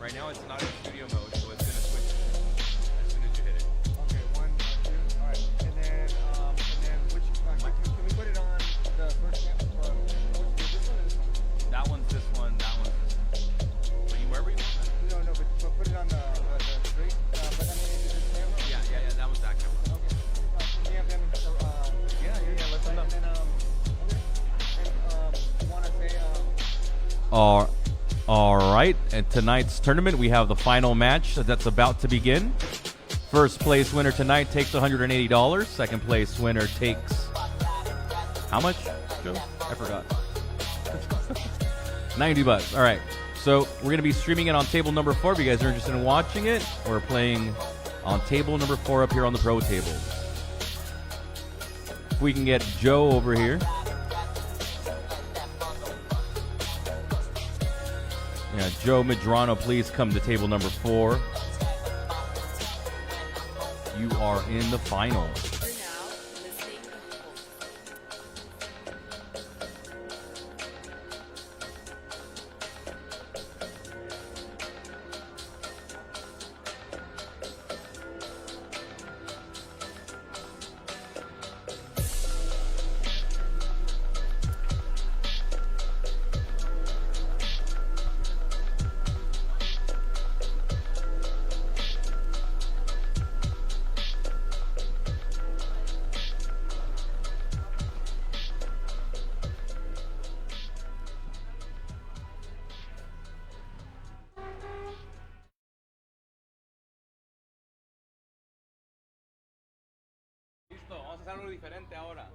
Right now it's not in studio mode, so it's gonna switch as soon as you hit it. Okay, 1, 2. All right, and then which? Can we put it on the first camera? This one or this one? That one's this one. That one's this one. But you wherever you want. No, but put it on the straight. But I mean, is it this camera? Yeah. That one's that camera. Okay. Yeah. Let's them know. And then want to say All right, at tonight's tournament, we have the final match that's about to begin. First place winner tonight takes $180. Second place winner takes how much, Joe? I forgot. $90. All right. So we're going to be streaming it on table number 4. If you guys are interested in watching it, we're playing on table number 4 up here on the pro table. If we can get Joe over here. Yeah, Joe Madrano, please come to table number 4. You are in the final. Listo, vamos a hacer algo diferente ahora.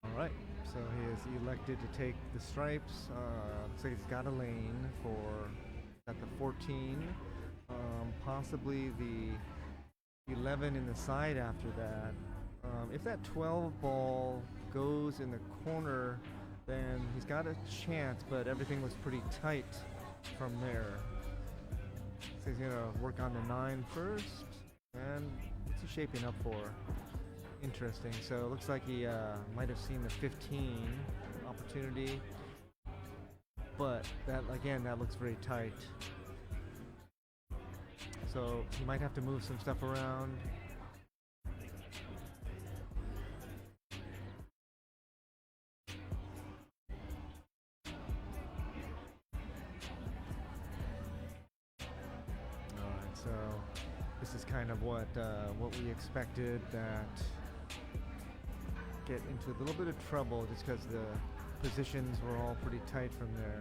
All right. So he is elected to take the stripes. Looks like he's got a lane for got the 14. possibly the 11 in the side after that. If that 12 ball goes in the corner, then he's got a chance, but everything looks pretty tight from there. So he's gonna work on the 9 first, and what's he shaping up for? Interesting. So it looks like he might have seen the 15 opportunity, but that again, that looks very tight. So he might have to move some stuff around. Alright, so this is kind of what we expected, that get into a little bit of trouble just because the positions were all pretty tight from there.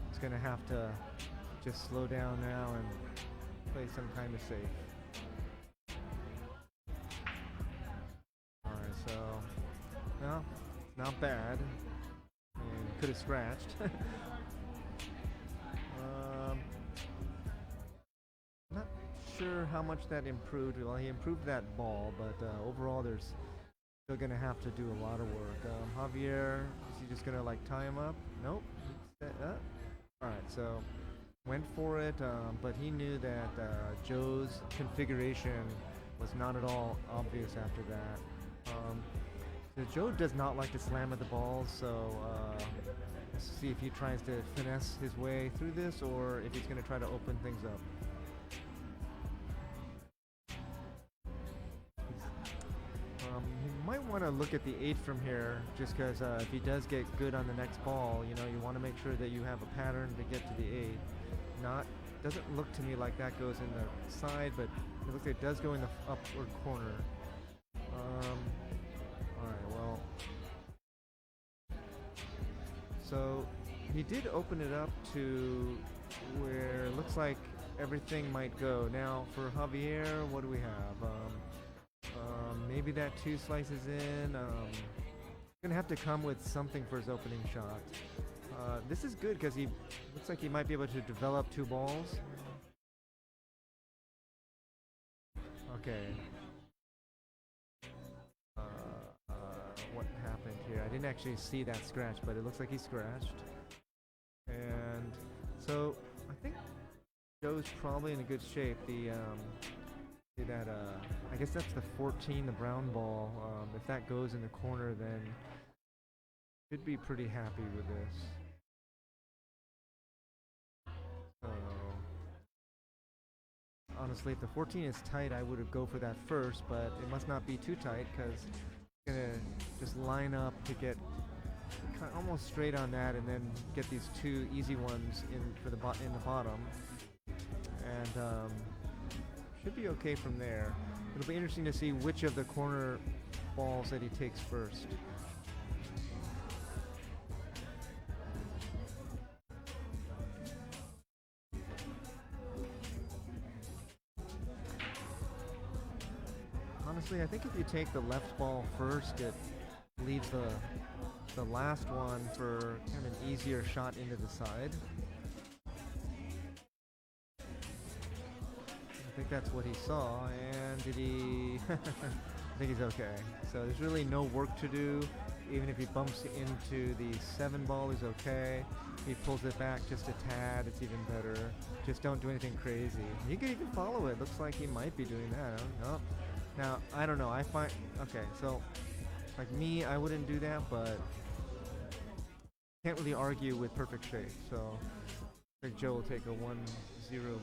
He's going to have to just slow down now and play some kind of safe. Alright, so, well, not bad. And could have scratched. Not sure how much that improved. Well, he improved that ball, but overall there's still going to have to do a lot of work. Javier, is he just going to like tie him up? Nope. Alright, so went for it, but he knew that Joe's configuration was not at all obvious after that. So Joe does not like to slam at the balls, so let's see if he tries to finesse his way through this or if he's going to try to open things up. He might want to look at the 8 from here, just because if he does get good on the next ball, you know, you want to make sure that you have a pattern to get to the 8. Doesn't look to me like that goes in the side, but it looks like it does go in the upward corner. Alright, well. So he did open it up to where it looks like everything might go. Now for Javier, what do we have? Maybe that 2 slices in. Gonna have to come with something for his opening shot. This is good because he looks like he might be able to develop 2 balls. Okay. What happened here? I didn't actually see that scratch, but it looks like he scratched. And so I think Joe's probably in a good shape. I guess that's the 14, the brown ball. If that goes in the corner, then should be pretty happy with this. So honestly, if the 14 is tight, I would go for that first, but it must not be too tight because it's gonna just line up to get almost straight on that, and then get these 2 easy ones in the bottom, and should be okay from there. It'll be interesting to see which of the corner balls that he takes first. Honestly, I think if you take the left ball first, it leaves the last one for kind of an easier shot into the side. I think that's what he saw, and did he... I think he's okay. So there's really no work to do. Even if he bumps into the 7 ball, he's okay. If he pulls it back just a tad, it's even better. Just don't do anything crazy. You can even follow it. Looks like he might be doing that. I don't know. Now, I don't know. I find... Okay, so like me, I wouldn't do that, but can't really argue with perfect shape. So I think Joe will take a 1-0 lead.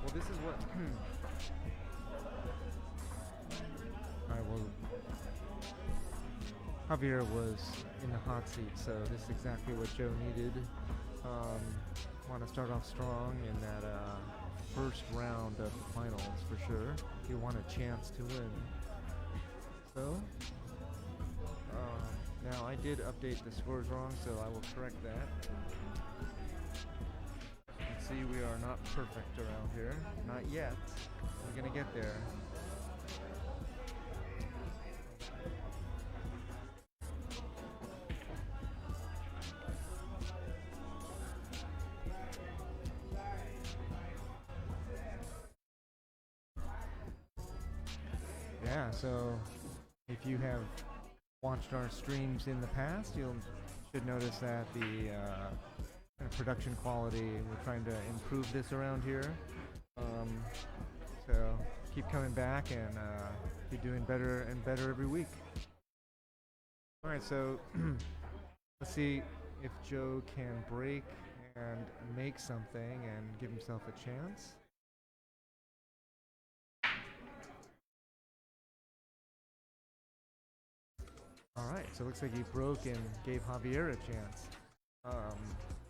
Well, this is what... Alright, well... Javier was in the hot seat, so this is exactly what Joe needed. Want to start off strong in that first round of the finals, for sure. You want a chance to win. So... now, I did update the scores wrong, so I will correct that. Let's we are not perfect around here. Not yet. We're gonna get there. Yeah, so if you have watched our streams in the past, you should notice that the kind of production quality, we're trying to improve this around here. So keep coming back and be doing better and better every week. Alright, so let's see if Joe can break and make something and give himself a chance. Alright, so it looks like he broke and gave Javier a chance.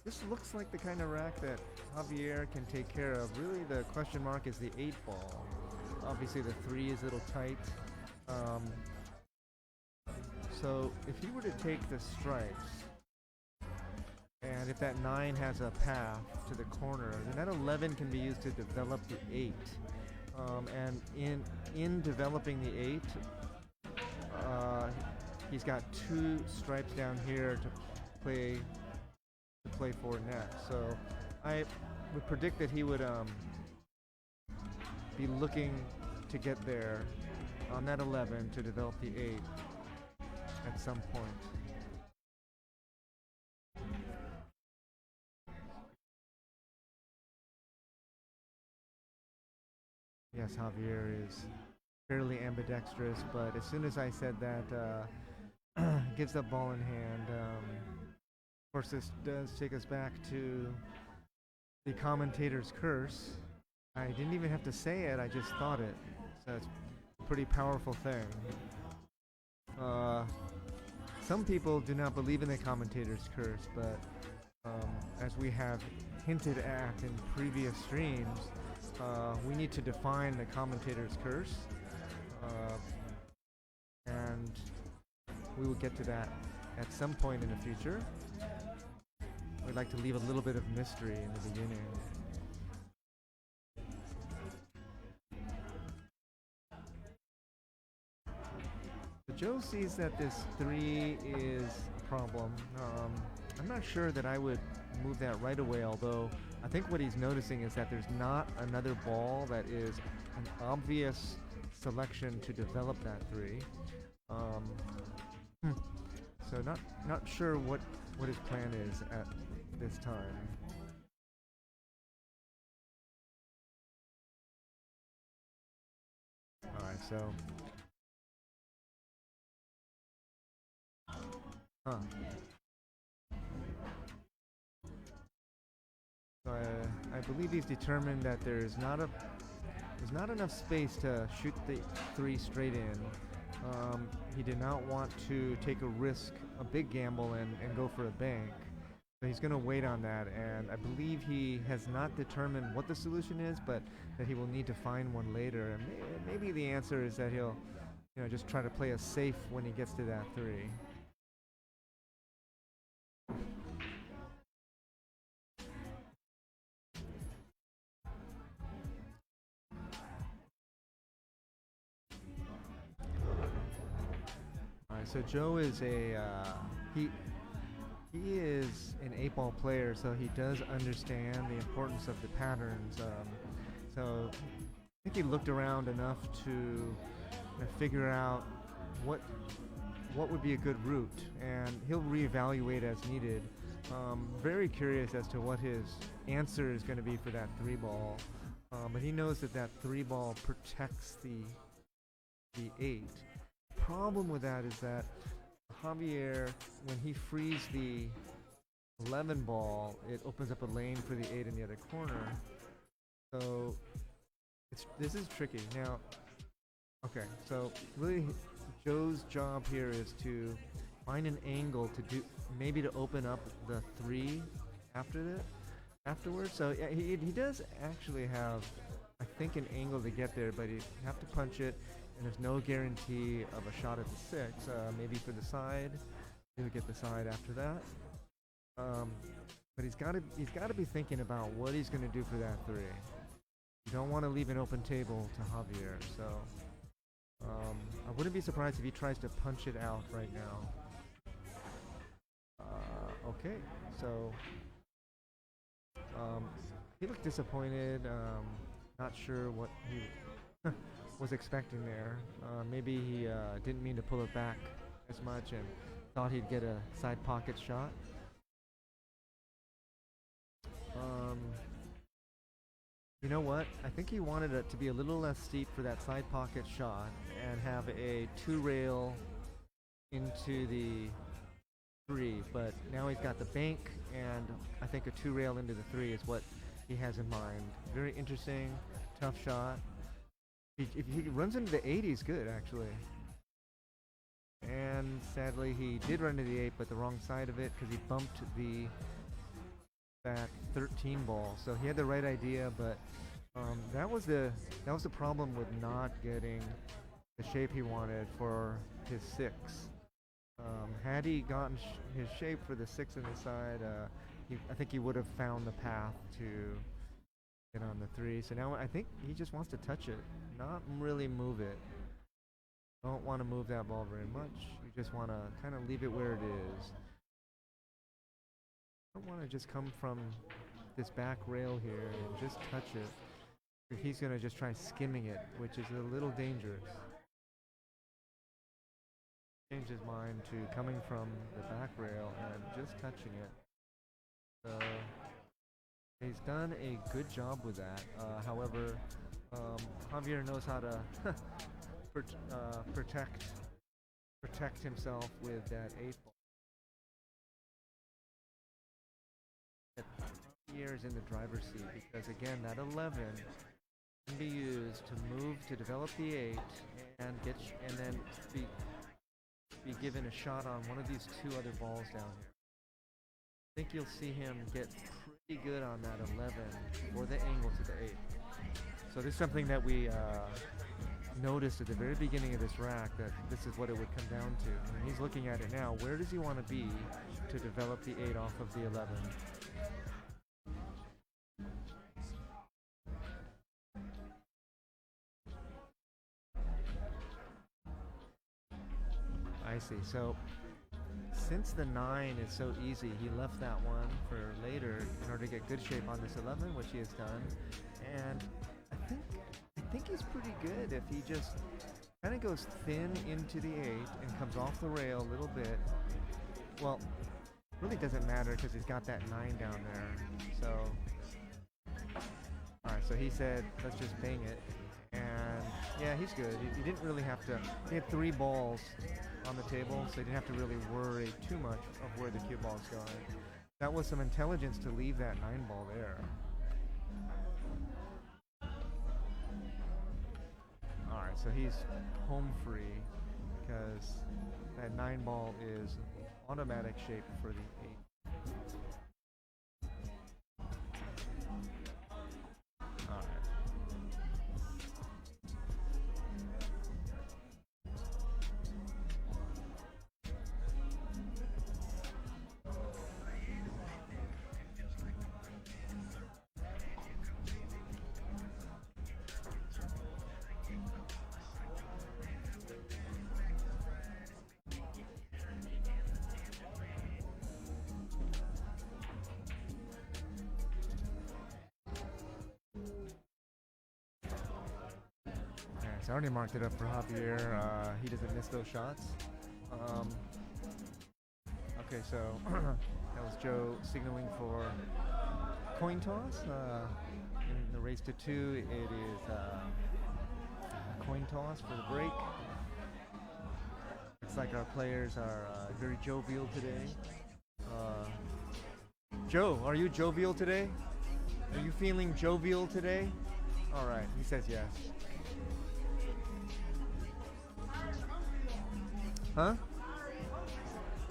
This looks like the kind of rack that Javier can take care of. Really, the question mark is the 8 ball. Obviously, the 3 is a little tight. So, if he were to take the stripes, and if that 9 has a path to the corner, then that 11 can be used to develop the 8. And in developing the 8, he's got 2 stripes down here to play for next. So I would predict that he would be looking to get there on that 11 to develop the 8 at some point. Yes, Javier is fairly ambidextrous, but as soon as I said that, gives that ball in hand. Of course, this does take us back to the commentator's curse. I didn't even have to say it, I just thought it. So it's a pretty powerful thing. Some people do not believe in the commentator's curse, but as we have hinted at in previous streams, we need to define the commentator's curse. And we will get to that at some point in the future. We'd like to leave a little bit of mystery in the beginning. So Joe sees that this 3 is a problem. I'm not sure that I would move that right away, although I think what he's noticing is that there's not another ball that is an obvious selection to develop that 3. So not sure what his plan is at this time. Alright, so So I believe he's determined that there's not enough space to shoot the 3 straight in. He did not want to take a risk, a big gamble, and go for a bank. So he's going to wait on that, and I believe he has not determined what the solution is, but that he will need to find one later. And maybe the answer is that he'll, just try to play a safe when he gets to that 3. So Joe is he is an 8-ball player, so he does understand the importance of the patterns. So I think he looked around enough to figure out what would be a good route, and he'll reevaluate as needed. Very curious as to what his answer is going to be for that 3-ball, but he knows that 3-ball protects the 8. Problem with that is that Javier, when he frees the 11 ball, it opens up a lane for the 8 in the other corner. So this is tricky. Now, okay, so really Joe's job here is to find an angle to open up the 3 afterwards. So yeah, he does actually have, I think, an angle to get there, but you have to punch it. And there's no guarantee of a shot at the 6. Maybe for the side, he'll get the side after that. But he's got to be thinking about what he's going to do for that three. You don't want to leave an open table to Javier, so I wouldn't be surprised if he tries to punch it out right now. Okay, so he looked disappointed. Not sure what he was expecting there. Maybe he didn't mean to pull it back as much and thought he'd get a side pocket shot. You know what? I think he wanted it to be a little less steep for that side pocket shot and have a 2-rail into the 3, but now he's got the bank, and I think a 2-rail into the 3 is what he has in mind. Very interesting, tough shot. If he runs into the 8, he's good, actually. And sadly, he did run into the 8, but the wrong side of it because he bumped that 13 ball. So he had the right idea, but that was the problem with not getting the shape he wanted for his 6. Had he gotten his shape for the 6 on the side, I think he would have found the path to get on the 3. So now I think he just wants to touch it, not really move it. Don't want to move that ball very much. You just want to kind of leave it where it is. Don't want to just come from this back rail here and just touch it. He's going to just try skimming it, which is a little dangerous. Change his mind to coming from the back rail and just touching it. So he's done a good job with that. However, Javier knows how to protect himself with that 8 ball. Years in the driver's seat, because again that 11 can be used to move to develop the 8 and then be given a shot on one of these 2 other balls down here. I think you'll see him get pretty good on that 11 or the angle to the 8. So this is something that we noticed at the very beginning of this rack, that this is what it would come down to. And he's looking at it now. Where does he want to be to develop the 8 off of the 11? I see. So since the 9 is so easy, he left that one for later in order to get good shape on this 11, which he has done. And I think he's pretty good if he just kind of goes thin into the 8 and comes off the rail a little bit. Well, really doesn't matter because he's got that 9 down there. So, all right. So he said, let's just bang it. And yeah, he's good. He didn't really have to. He had 3 balls on the table, so he didn't have to really worry too much of where the cue ball is going. That was some intelligence to leave that 9 ball there. All right, so he's home free because that 9 ball is automatic shape for the 8. All right. I already marked it up for Javier. He doesn't miss those shots. Okay, so that was Joe signaling for coin toss. In the race to 2, it is a coin toss for the break. Looks like our players are very jovial today. Joe, are you jovial today? Are you feeling jovial today? All right, he says yes. Huh?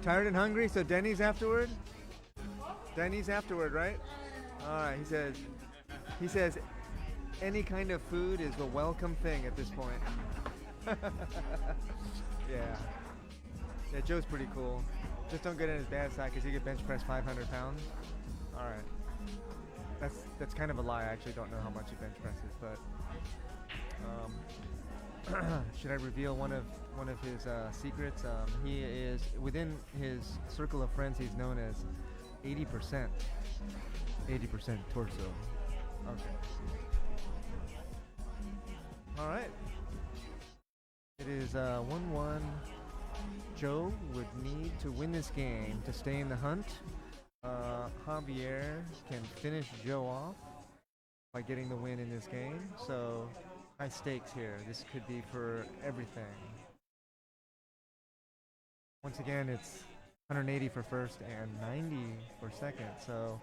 Tired and hungry, so Denny's afterward? Denny's afterward, right? Alright, he says any kind of food is a welcome thing at this point. Yeah, Joe's pretty cool. Just don't get in his bad side because he could bench press 500 pounds. All right. That's kind of a lie. I actually don't know how much he bench presses, but should I reveal one of his secrets? He is within his circle of friends. He's known as 80% torso. Okay. All right. It is 1-1. Joe would need to win this game to stay in the hunt. Javier can finish Joe off by getting the win in this game. So high stakes here. This could be for everything. Once again, it's 180 for first and 90 for second. So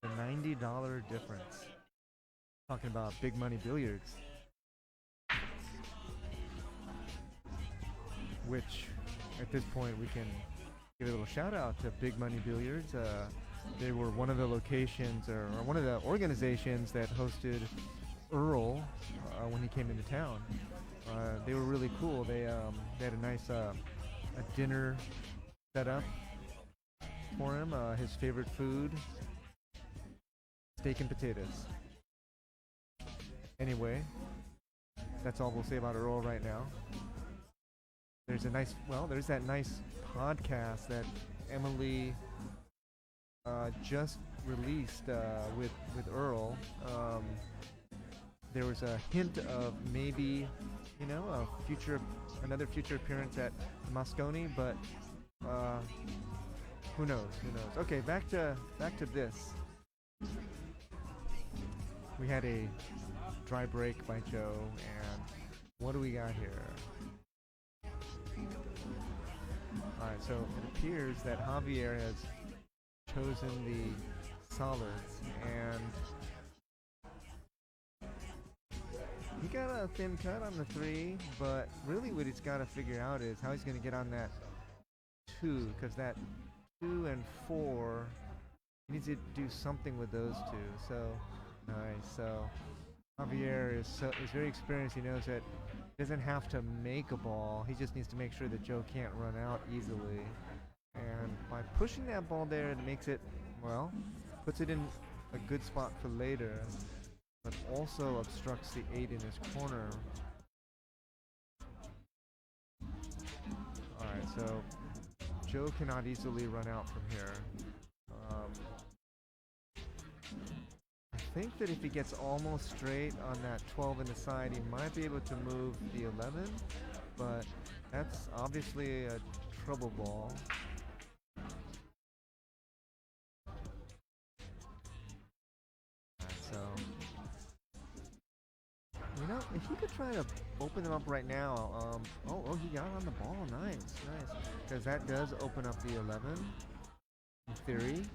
the $90 difference. Talking about big money billiards. Which at this point we can give a little shout out to Big Money Billiards. They were one of the locations or one of the organizations that hosted Earl when he came into town. They were really cool. They had a nice a dinner set up for him. His favorite food, steak and potatoes. Anyway, that's all we'll say about Earl right now. There's that nice podcast that Emily just released with Earl. There was a hint of maybe, another future appearance at Moscone, but who knows? Okay, back to this. We had a dry break by Joe, and what do we got here? Alright, so it appears that Javier has chosen the solids, and he got a thin cut on the 3, but really what he's got to figure out is how he's going to get on that 2, because that 2 and 4, he needs to do something with those 2. So, nice. So, Javier is very experienced. He knows that he doesn't have to make a ball. He just needs to make sure that Joe can't run out easily. And by pushing that ball there, it makes it, puts it in a good spot for later, but also obstructs the 8 in his corner. Alright, so Joe cannot easily run out from here. I think that if he gets almost straight on that 12 in the side, he might be able to move the 11, but that's obviously a trouble ball. So, if he could try to open them up right now, he got on the ball, nice, because that does open up the 11, in theory.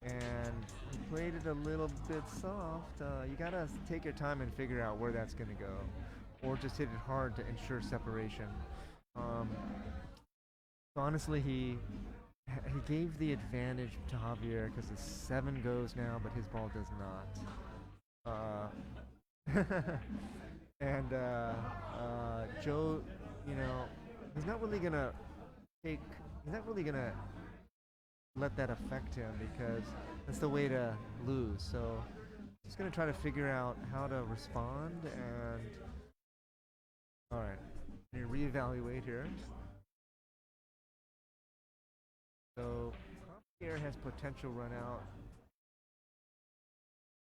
And he played it a little bit soft. You gotta take your time and figure out where that's gonna go, or just hit it hard to ensure separation. Honestly, he gave the advantage to Javier because the 7 goes now, but his ball does not. And Joe, he's not really gonna let that affect him because that's the way to lose. So just gonna try to figure out how to respond. And all right, let me reevaluate here. So Javier has potential run out.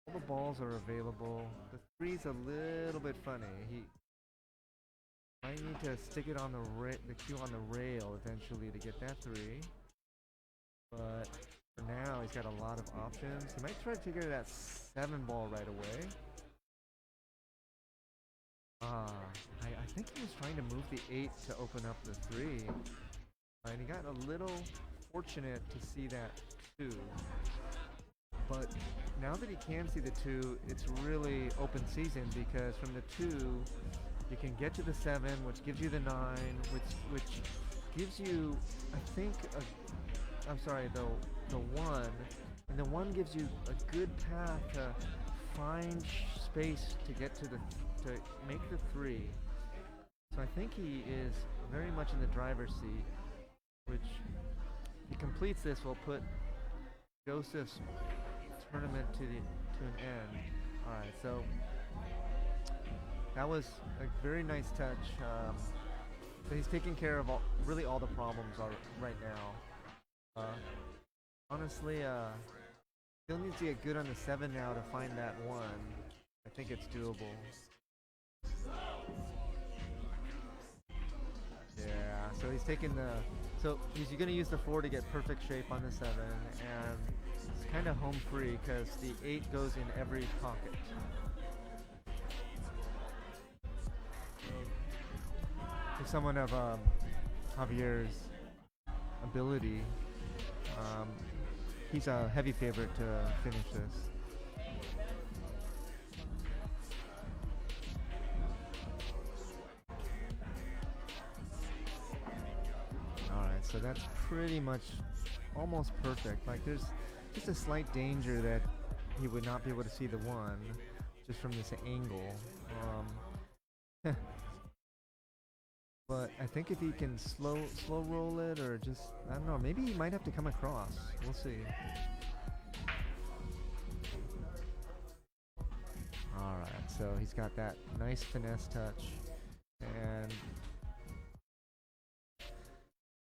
All the balls are available. The 3's a little bit funny. He might need to stick it on the cue on the rail eventually to get that 3. But for now, he's got a lot of options. He might try to figure that 7 ball right away. I think he was trying to move the 8 to open up the 3. And he got a little fortunate to see that 2. But now that he can see the 2, it's really open season because from the 2, you can get to the 7, which gives you the 9, which gives you, I think, the 1, and the 1 gives you a good path to find space to get to make the 3. So I think he is very much in the driver's seat, which if he completes this will put Joseph's tournament to an end. All right, so that was a very nice touch. So he's taking care of really all the problems right now. Honestly, still needs to get good on the 7 now to find that 1. I think it's doable. Yeah, so he's taking so he's going to use the 4 to get perfect shape on the 7, and it's kind of home free because the 8 goes in every pocket. For someone of Javier's ability, he's a heavy favorite to finish this. Alright, so that's pretty much almost perfect. Like, there's just a slight danger that he would not be able to see the 1 just from this angle. But I think if he can slow roll it, or just, I don't know, maybe he might have to come across. We'll see. Alright, so he's got that nice finesse touch, and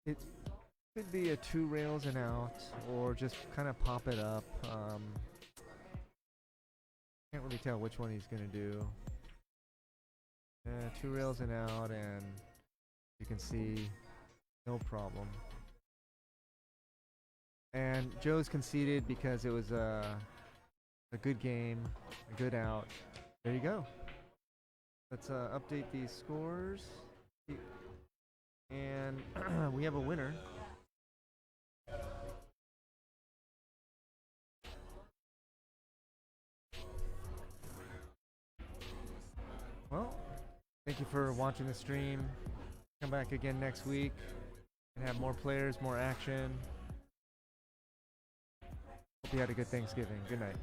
it could be a 2 rails and out, or just kind of pop it up. Can't really tell which one he's gonna do. 2 rails and out, and you can see no problem. And Joe's conceded because it was a good game, a good out. There you go. Let's update these scores. And we have a winner. Well, thank you for watching the stream. Come back again next week and have more players, more action. Hope you had a good Thanksgiving. Good night.